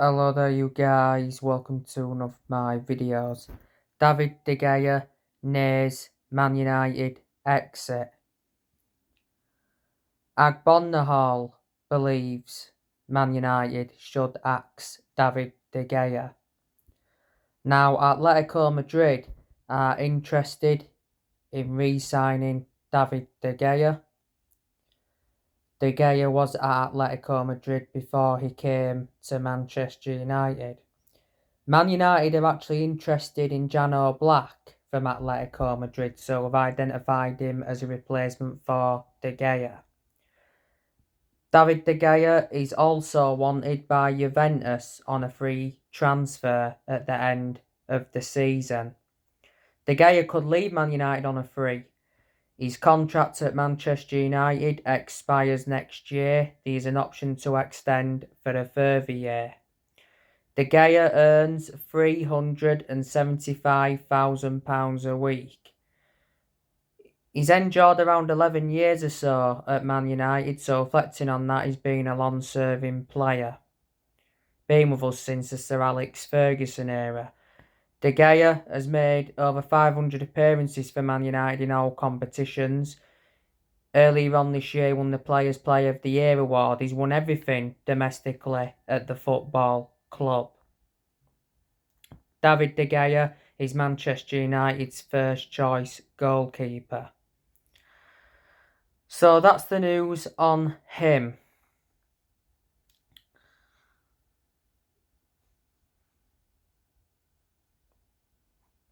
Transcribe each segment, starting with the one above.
Hello there you guys, welcome to one of my videos. David De Gea nears Man United exit. Agbonnahal believes Man United should axe David De Gea. Now Atletico Madrid are interested in re-signing David De Gea. De Gea was at Atletico Madrid before he came to Manchester United. Man United are actually interested in Jan Oblak from Atletico Madrid, so have identified him as a replacement for De Gea. David De Gea is also wanted by Juventus on a free transfer at the end of the season. De Gea could leave Man United on a free. His contract at Manchester United expires next year. There is an option to extend for a further year. De Gea earns £375,000 a week. He's endured around 11 years or so at Man United, so reflecting on that, he's been a long-serving player. Been with us since the Sir Alex Ferguson era. De Gea has made over 500 appearances for Man United in all competitions. Earlier on this year, he won the Players' Player of the Year award. He's won everything domestically at the football club. David De Gea is Manchester United's first choice goalkeeper. So that's the news on him.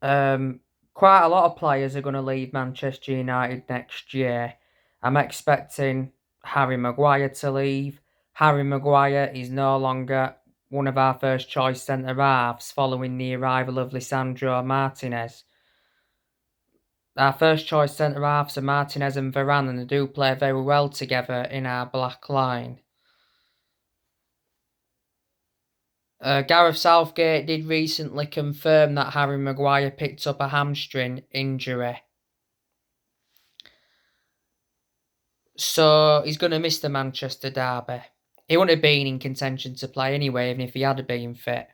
Quite a lot of players are going to leave Manchester United next year. I'm expecting Harry Maguire to leave. Harry Maguire is no longer one of our first choice centre-halves following the arrival of Lisandro Martinez. Our first choice centre-halves are Martinez and Varane, and they do play very well together in our black line. Gareth Southgate did recently confirm that Harry Maguire picked up a hamstring injury. So he's going to miss the Manchester derby. He wouldn't have been in contention to play anyway, even if he had been fit.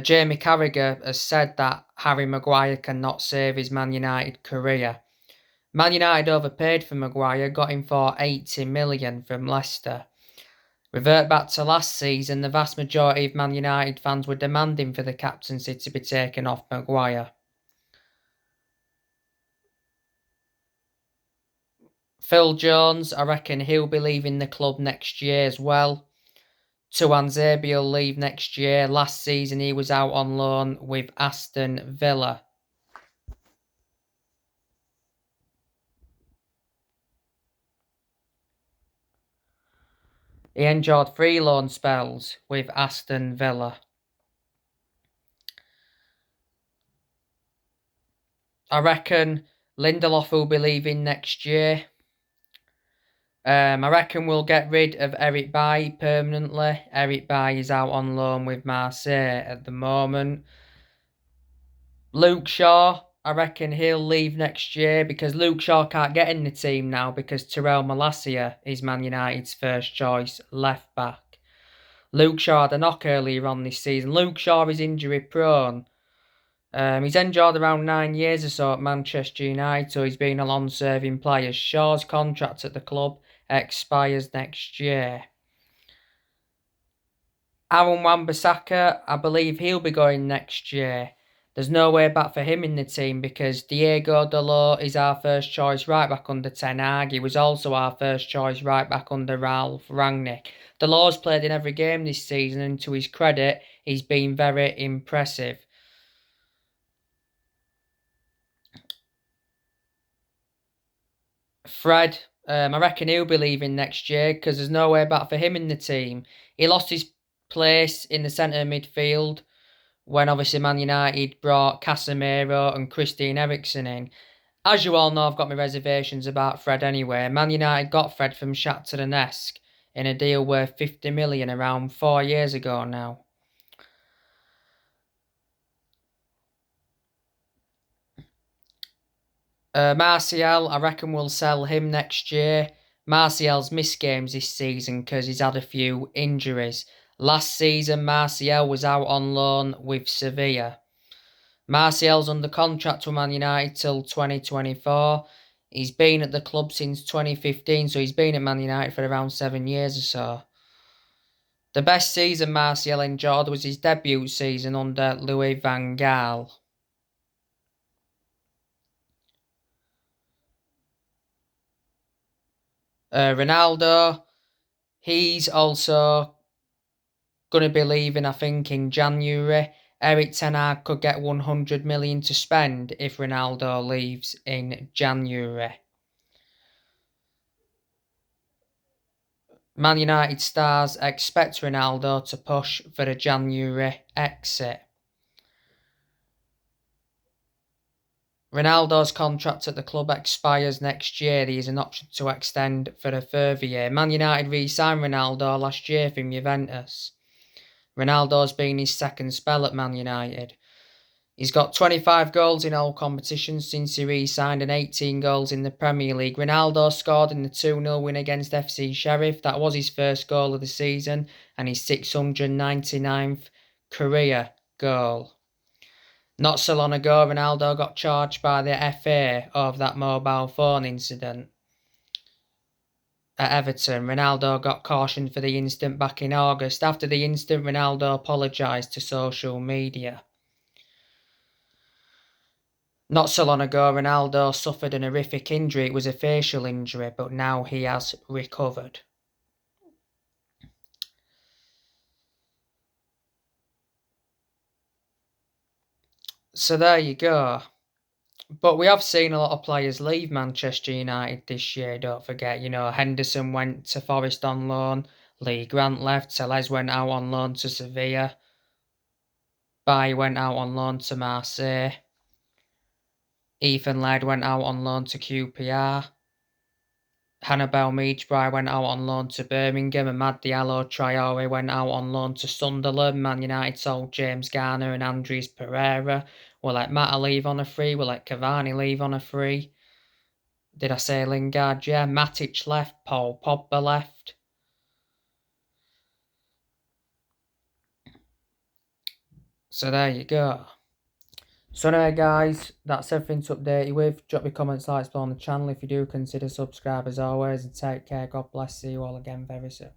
Jamie Carragher has said that Harry Maguire cannot save his Man United career. Man United overpaid for Maguire, got him for 80 million from Leicester. Revert back to last season, the vast majority of Man United fans were demanding for the captaincy to be taken off Maguire. Phil Jones, I reckon he'll be leaving the club next year as well. Tuanzebe will leave next year. Last season he was out on loan with Aston Villa. He enjoyed 3 loan spells with Aston Villa. I reckon Lindelof will be leaving next year. I reckon we'll get rid of Eric Bailly permanently. Eric Bailly is out on loan with Marseille at the moment. Luke Shaw, I reckon he'll leave next year because Luke Shaw can't get in the team now because Terrell Malacia is Man United's first choice left back. Luke Shaw had a knock earlier on this season. Luke Shaw is injury prone. He's endured around 9 years or so at Manchester United, so he's been a long-serving player. Shaw's contract at the club expires next year. Aaron Wan-Bissaka, I believe he'll be going next year. There's no way back for him in the team because Diego Dalot is our first choice right back under Ten Hag. He was also our first choice right back under Ralf Rangnick. Dalot's played in every game this season, and to his credit, he's been very impressive. Fred, I reckon he'll be leaving next year because there's no way back for him in the team. He lost his place in the centre midfield when obviously Man United brought Casemiro and Christian Eriksen in. As you all know, I've got my reservations about Fred anyway. Man United got Fred from Shakhtar Donetsk in a deal worth 50 million around 4 years ago now. Martial, I reckon we'll sell him next year. Martial's missed games this season because he's had a few injuries. Last season, Martial was out on loan with Sevilla. Martial's under contract with Man United till 2024. He's been at the club since 2015, so he's been at Man United for around 7 years or so. The best season Martial enjoyed was his debut season under Louis van Gaal. Ronaldo, he's also going to be leaving, I think, in January. Erik ten Hag could get 100 million to spend if Ronaldo leaves in January. Man United stars expect Ronaldo to push for a January exit. Ronaldo's contract at the club expires next year. He has an option to extend for a further year. Man United re-signed Ronaldo last year from Juventus. Ronaldo's been his second spell at Man United. He's got 25 goals in all competitions since he re-signed and 18 goals in the Premier League. Ronaldo scored in the 2-0 win against FC Sheriff. That was his first goal of the season and his 699th career goal. Not so long ago, Ronaldo got charged by the FA over that mobile phone incident at Everton. Ronaldo got cautioned for the incident back in August. After the incident, Ronaldo apologised to social media. Not so long ago, Ronaldo suffered an horrific injury. It was a facial injury, but now he has recovered. So there you go. But we have seen a lot of players leave Manchester United this year, don't forget. You know, Henderson went to Forest on loan. Lee Grant left. Telles went out on loan to Sevilla. Bailly went out on loan to Marseille. Ethan Laird went out on loan to QPR. Hannibal Mejbri went out on loan to Birmingham, and Amad Diallo Traore went out on loan to Sunderland. Man United sold James Garner and Andres Pereira. We'll let Mata leave on a free. We'll let Cavani leave on a free. Did I say Lingard? Yeah. Matic left. Paul Pogba left. So there you go. So anyway guys, that's everything to update you with. Drop your comments, likes below on the channel if you do. Consider subscribe as always, and take care. God bless. See you all again very soon.